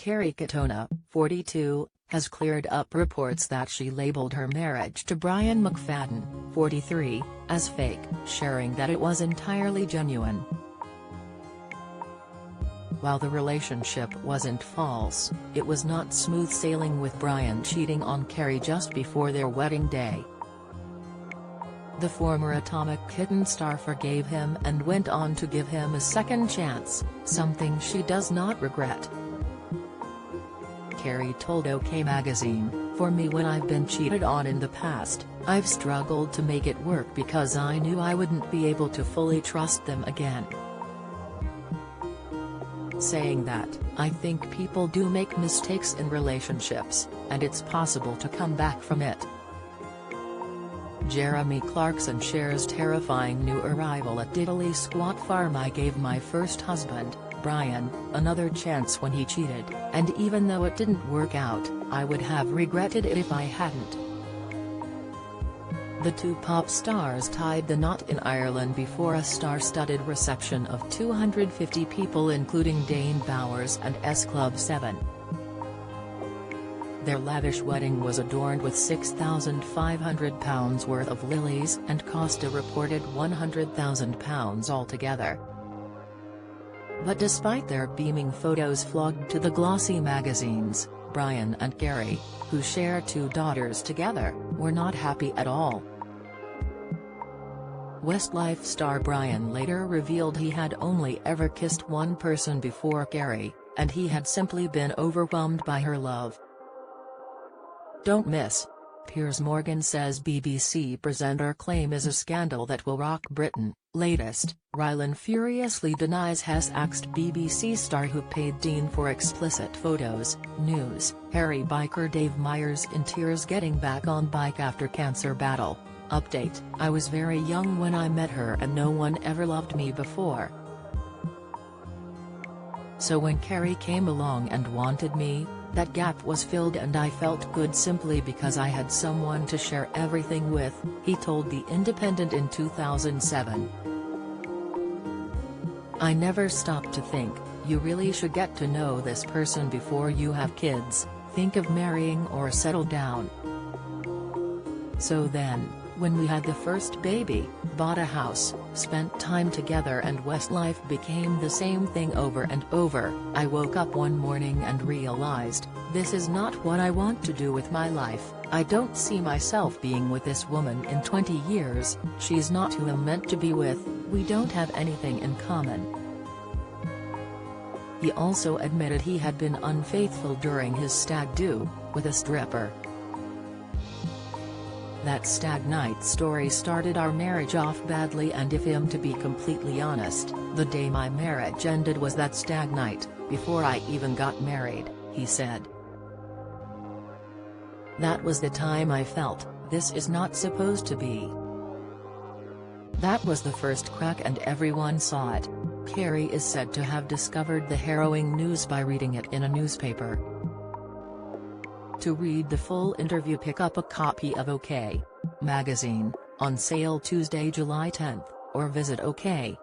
Kerry Katona, 42, has cleared up reports that she labeled her marriage to Brian McFadden, 43, as fake, sharing that it was entirely genuine. While the relationship wasn't false, it was not smooth sailing, with Brian cheating on Kerry just before their wedding day. The former Atomic Kitten star forgave him and went on to give him a second chance, something she does not regret. Kerry told OK magazine, "For me, when I've been cheated on in the past, I've struggled to make it work because I knew I wouldn't be able to fully trust them again." Saying that, "I think people do make mistakes in relationships, and it's possible to come back from it." Jeremy Clarkson shares terrifying new arrival at Diddley Squat Farm. "I gave my first husband, Brian, another chance when he cheated, and even though it didn't work out, I would have regretted it if I hadn't." The two pop stars tied the knot in Ireland before a star-studded reception of 250 people, including Dane Bowers and S Club 7. Their lavish wedding was adorned with £6,500 worth of lilies and cost a reported £100,000 altogether. But despite their beaming photos flogged to the glossy magazines, Brian and Kerry, who share two daughters together, were not happy at all. Westlife star Brian later revealed he had only ever kissed one person before Kerry, and he had simply been overwhelmed by her love. "Don't miss." Piers Morgan says BBC presenter claim is a scandal that will rock Britain. Latest, Rylan furiously denies has axed BBC star who paid Dean for explicit photos. News, Harry biker Dave Myers in tears getting back on bike after cancer battle. Update, "I was very young when I met her and no one ever loved me before. So when Kerry came along and wanted me, that gap was filled and I felt good simply because I had someone to share everything with," he told The Independent in 2007. "I never stopped to think, you really should get to know this person before you have kids, think of marrying or settle down. So then, when we had the first baby, bought a house, spent time together, and Westlife became the same thing over and over, I woke up one morning and realized, this is not what I want to do with my life. I don't see myself being with this woman in 20 years, she's not who I'm meant to be with, we don't have anything in common." He also admitted he had been unfaithful during his stag do, with a stripper. "That stag night story started our marriage off badly, and if I'm to be completely honest, the day my marriage ended was that stag night, before I even got married," he said. "That was the time I felt, this is not supposed to be." That was the first crack and everyone saw it. Kerry is said to have discovered the harrowing news by reading it in a newspaper. To read the full interview, pick up a copy of OK magazine, on sale Tuesday, July 10, or visit ok.co.uk.